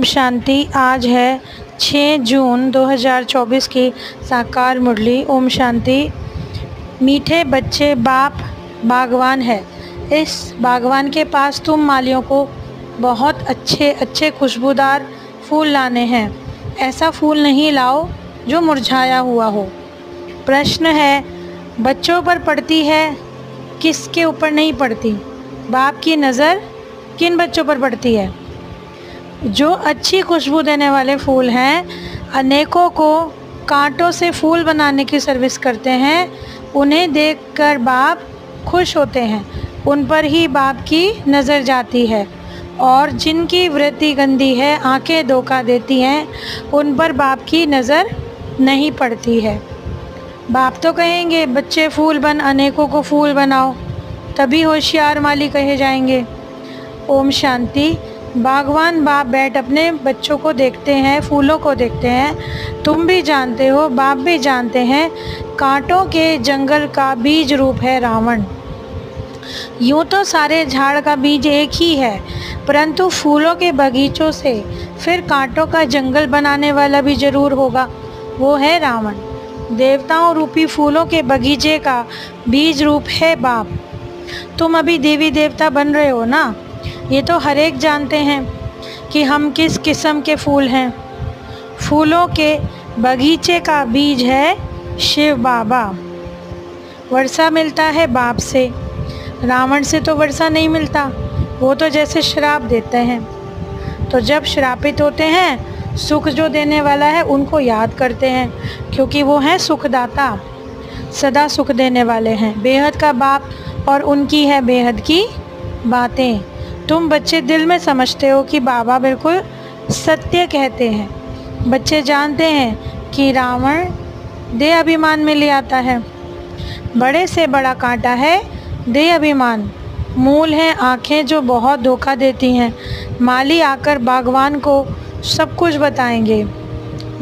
शांति। आज है 6 जून 2024 की साकार मुरली। ओम शांति। मीठे बच्चे बाप बागवान है। इस बागवान के पास तुम मालियों को बहुत अच्छे अच्छे खुशबूदार फूल लाने हैं। ऐसा फूल नहीं लाओ जो मुरझाया हुआ हो। प्रश्न है, बच्चों पर पड़ती है, किसके ऊपर नहीं पड़ती? बाप की नज़र किन बच्चों पर पड़ती है? जो अच्छी खुशबू देने वाले फूल हैं, अनेकों को कांटों से फूल बनाने की सर्विस करते हैं, उन्हें देखकर बाप खुश होते हैं। उन पर ही बाप की नज़र जाती है। और जिनकी वृत्ति गंदी है, आंखें धोखा देती हैं, उन पर बाप की नज़र नहीं पड़ती है। बाप तो कहेंगे बच्चे फूल बन, अनेकों को फूल बनाओ, तभी होशियार माली कहे जाएंगे। ओम शांति। बागवान बाप बैठ अपने बच्चों को देखते हैं, फूलों को देखते हैं। तुम भी जानते हो, बाप भी जानते हैं, कांटों के जंगल का बीज रूप है रावण। यूँ तो सारे झाड़ का बीज एक ही है, परंतु फूलों के बगीचों से फिर कांटों का जंगल बनाने वाला भी जरूर होगा, वो है रावण। देवताओं रूपी फूलों के बगीचे का बीज रूप है बाप। तुम अभी देवी देवता बन रहे हो ना, ये तो हर एक जानते हैं कि हम किस किस्म के फूल हैं। फूलों के बगीचे का बीज है शिव बाबा। वर्षा मिलता है बाप से, रावण से तो वर्षा नहीं मिलता, वो तो जैसे श्राप देते हैं। तो जब श्रापित होते हैं, सुख जो देने वाला है उनको याद करते हैं, क्योंकि वो हैं सुखदाता, सदा सुख देने वाले हैं, बेहद का बाप, और उनकी है बेहद की बातें। तुम बच्चे दिल में समझते हो कि बाबा बिल्कुल सत्य कहते हैं। बच्चे जानते हैं कि रावण देह अभिमान में ले आता है। बड़े से बड़ा कांटा है देह अभिमान। मूल हैं आँखें जो बहुत धोखा देती हैं। माली आकर बागवान को सब कुछ बताएंगे।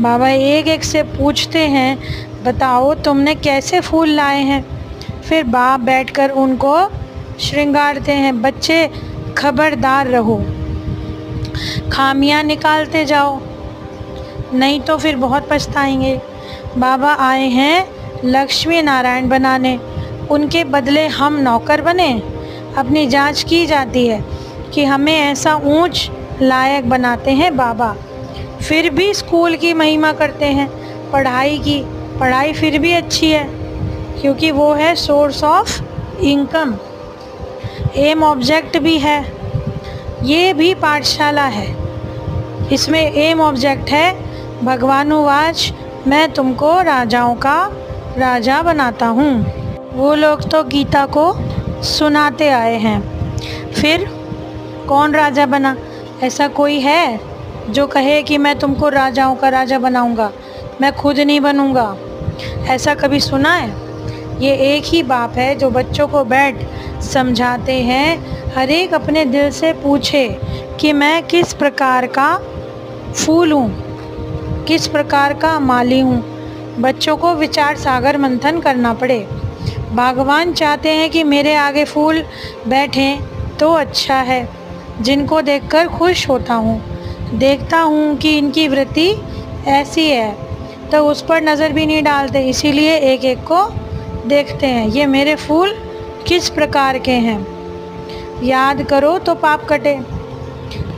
बाबा एक एक से पूछते हैं, बताओ तुमने कैसे फूल लाए हैं? फिर बाप बैठकर उनको श्रृंगारते हैं। बच्चे खबरदार रहो, खामियां निकालते जाओ, नहीं तो फिर बहुत पछताएंगे। बाबा आए हैं लक्ष्मी नारायण बनाने, उनके बदले हम नौकर बने। अपनी जांच की जाती है कि हमें ऐसा ऊंच लायक बनाते हैं बाबा। फिर भी स्कूल की महिमा करते हैं, पढ़ाई की। पढ़ाई फिर भी अच्छी है, क्योंकि वो है source of income. Aim object भी है, ये भी पाठशाला है। इसमें एम ऑब्जेक्ट है भगवानुवाच, मैं तुमको राजाओं का राजा बनाता हूँ। वो लोग तो गीता को सुनाते आए हैं। फिर कौन राजा बना? ऐसा कोई है जो कहे कि मैं तुमको राजाओं का राजा बनाऊंगा, मैं खुद नहीं बनूंगा? ऐसा कभी सुना है? ये एक ही बाप है जो बच्चों को बैठ समझाते हैं। हर एक अपने दिल से पूछे कि मैं किस प्रकार का फूल हूँ, किस प्रकार का माली हूँ। बच्चों को विचार सागर मंथन करना पड़े। बागवान चाहते हैं कि मेरे आगे फूल बैठें तो अच्छा है, जिनको देखकर खुश होता हूँ। देखता हूँ कि इनकी वृत्ति ऐसी है, तो उस पर नज़र भी नहीं डालते, इसीलिए एक एक को देखते हैं, ये मेरे फूल किस प्रकार के हैं। याद करो तो पाप कटे,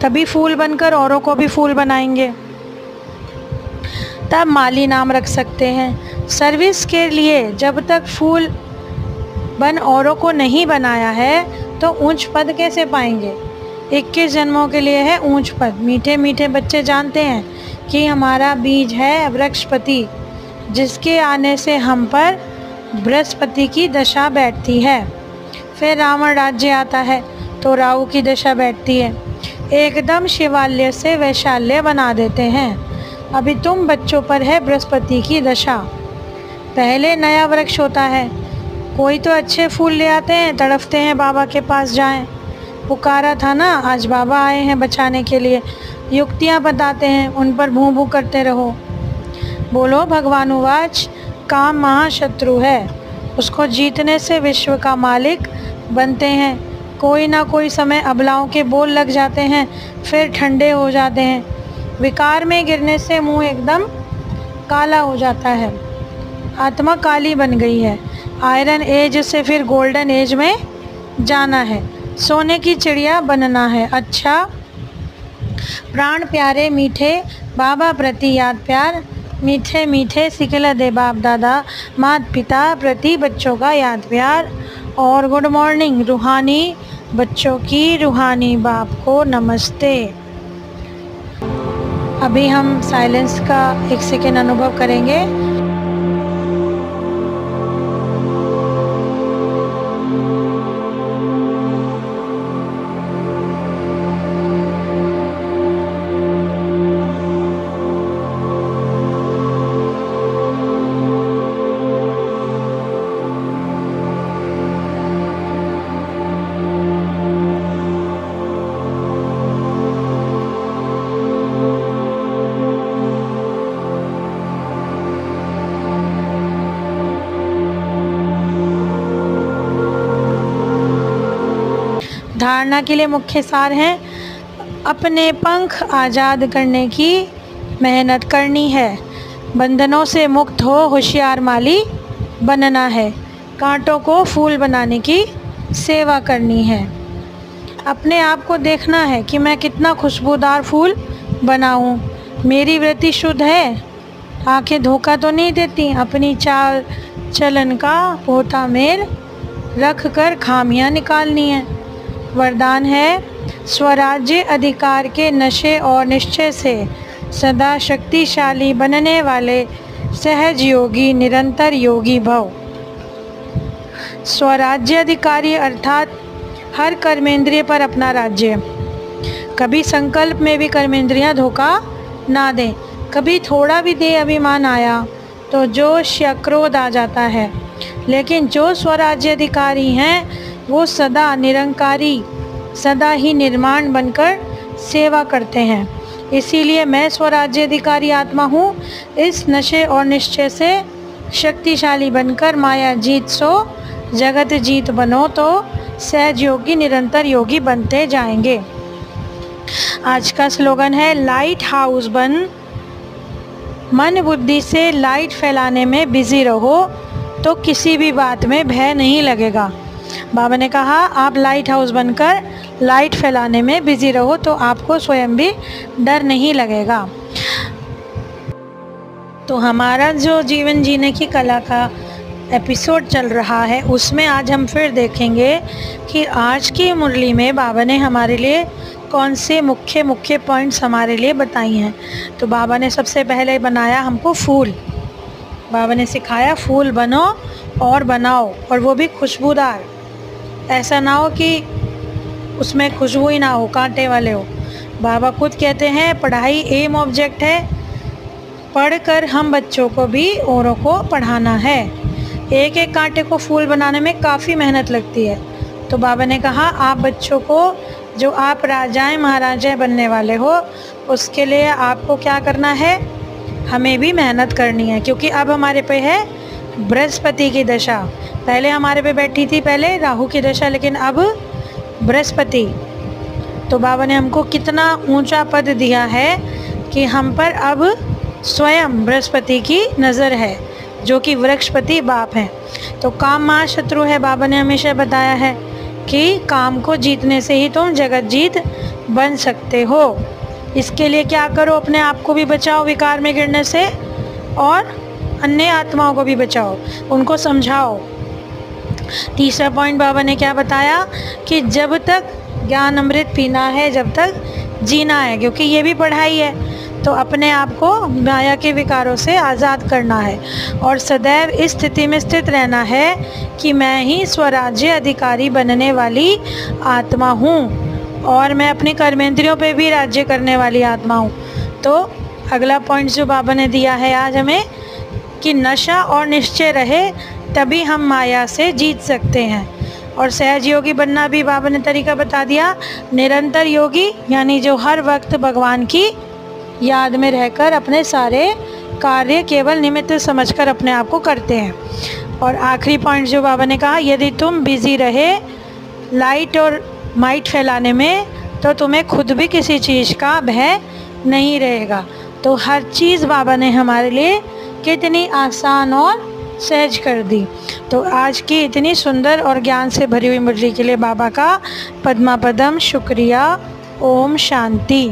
तभी फूल बनकर औरों को भी फूल बनाएंगे, तब माली नाम रख सकते हैं। सर्विस के लिए जब तक फूल बन औरों को नहीं बनाया है, तो ऊंच पद कैसे पाएंगे? 21 जन्मों के लिए है ऊंच पद। मीठे मीठे बच्चे जानते हैं कि हमारा बीज है वृक्षपति, जिसके आने से हम पर बृहस्पति की दशा बैठती है। फिर रावण राज्य आता है तो राहु की दशा बैठती है। एकदम शिवालय से वैशाल्य बना देते हैं। अभी तुम बच्चों पर है बृहस्पति की दशा। पहले नया वृक्ष होता है, कोई तो अच्छे फूल ले आते हैं, तड़पते हैं बाबा के पास जाएं। पुकारा था ना, आज बाबा आए हैं बचाने के लिए। युक्तियाँ बताते हैं, उन पर भूं भूं करते रहो। बोलो भगवानुवाच, काम महाशत्रु है, उसको जीतने से विश्व का मालिक बनते हैं। कोई ना कोई समय अबलाओं के बोल लग जाते हैं, फिर ठंडे हो जाते हैं। विकार में गिरने से मुंह एकदम काला हो जाता है, आत्मा काली बन गई है। आयरन एज से फिर गोल्डन एज में जाना है, सोने की चिड़िया बनना है। अच्छा प्राण प्यारे मीठे बाबा प्रति याद प्यार, मीठे मीठे सिखला दे बाप दादा माता पिता प्रति बच्चों का याद प्यार। और गुड मॉर्निंग रूहानी बच्चों की रूहानी बाप को नमस्ते। अभी हम साइलेंस का 1 सेकेंड अनुभव करेंगे। धारणा के लिए मुख्य सार हैं, अपने पंख आज़ाद करने की मेहनत करनी है, बंधनों से मुक्त हो होशियार माली बनना है, कांटों को फूल बनाने की सेवा करनी है। अपने आप को देखना है कि मैं कितना खुशबूदार फूल बनाऊं, मेरी वृत्ति शुद्ध है, आंखें धोखा तो नहीं देती, अपनी चाल चलन का पोता मेल रख कर खामियां निकालनी है। वरदान है, स्वराज्य अधिकार के नशे और निश्चय से सदा शक्तिशाली बनने वाले सहज योगी निरंतर योगी भव। स्वराज्य अधिकारी अर्थात हर कर्मेंद्रिय पर अपना राज्य। कभी संकल्प में भी कर्मेंद्रियां धोखा ना दें, कभी थोड़ा भी दे अभिमान आया तो जोश या क्रोध आ जाता है, लेकिन जो स्वराज्य अधिकारी हैं वो सदा निरंकारी, सदा ही निर्माण बनकर सेवा करते हैं। इसीलिए मैं स्वराज्य अधिकारी आत्मा हूँ। इस नशे और निश्चय से शक्तिशाली बनकर माया जीत सो जगत जीत बनो तो सहज योगी निरंतर योगी बनते जाएंगे। आज का स्लोगन है, लाइट हाउस बन, मन बुद्धि से लाइट फैलाने में बिजी रहो तो किसी भी बात में भय नहीं लगेगा। बाबा ने कहा आप लाइट हाउस बनकर लाइट फैलाने में बिजी रहो तो आपको स्वयं भी डर नहीं लगेगा। तो हमारा जो जीवन जीने की कला का एपिसोड चल रहा है उसमें आज हम फिर देखेंगे कि आज की मुरली में बाबा ने हमारे लिए कौन से मुख्य पॉइंट्स हमारे लिए बताई हैं। तो बाबा ने सबसे पहले बनाया हमको फूल। बाबा ने सिखाया फूल बनो और बनाओ, और वो भी खुशबूदार। ऐसा ना हो कि उसमें खुशबू ही ना हो, कांटे वाले हो। बाबा खुद कहते हैं पढ़ाई एम ऑब्जेक्ट है, पढ़कर हम बच्चों को भी औरों को पढ़ाना है। एक एक कांटे को फूल बनाने में काफ़ी मेहनत लगती है। तो बाबा ने कहा आप बच्चों को, जो आप राजाएं महाराजाएं बनने वाले हो, उसके लिए आपको क्या करना है, हमें भी मेहनत करनी है। क्योंकि अब हमारे पे है बृहस्पति की दशा। पहले हमारे पे बैठी थी पहले राहु की दशा, लेकिन अब बृहस्पति। तो बाबा ने हमको कितना ऊंचा पद दिया है कि हम पर अब स्वयं बृहस्पति की नज़र है, जो कि वृक्षपति बाप हैं। तो काम महाशत्रु है। बाबा ने हमेशा बताया है कि काम को जीतने से ही तुम जगत जीत बन सकते हो। इसके लिए क्या करो, अपने आप को भी बचाओ विकार में गिरने से, और अन्य आत्माओं को भी बचाओ, उनको समझाओ। तीसरा पॉइंट बाबा ने क्या बताया कि जब तक ज्ञान अमृत पीना है, जब तक जीना है, क्योंकि ये भी पढ़ाई है। तो अपने आप को माया के विकारों से आज़ाद करना है और सदैव इस स्थिति में स्थित रहना है कि मैं ही स्वराज्य अधिकारी बनने वाली आत्मा हूँ और मैं अपने कर्मेंद्रियों पे भी राज्य करने वाली आत्मा हूँ। तो अगला पॉइंट जो बाबा ने दिया है आज हमें कि नशा और निश्चय रहे तभी हम माया से जीत सकते हैं। और सहज योगी बनना भी बाबा ने तरीका बता दिया। निरंतर योगी यानी जो हर वक्त भगवान की याद में रहकर अपने सारे कार्य केवल निमित्त समझकर अपने आप को करते हैं। और आखिरी पॉइंट जो बाबा ने कहा, यदि तुम बिजी रहे लाइट और माइट फैलाने में तो तुम्हें खुद भी किसी चीज़ का भय नहीं रहेगा। तो हर चीज़ बाबा ने हमारे लिए कितनी आसान और सहज कर दी। तो आज की इतनी सुंदर और ज्ञान से भरी हुई मुरली के लिए बाबा का पद्मा पदम शुक्रिया। ओम शांति।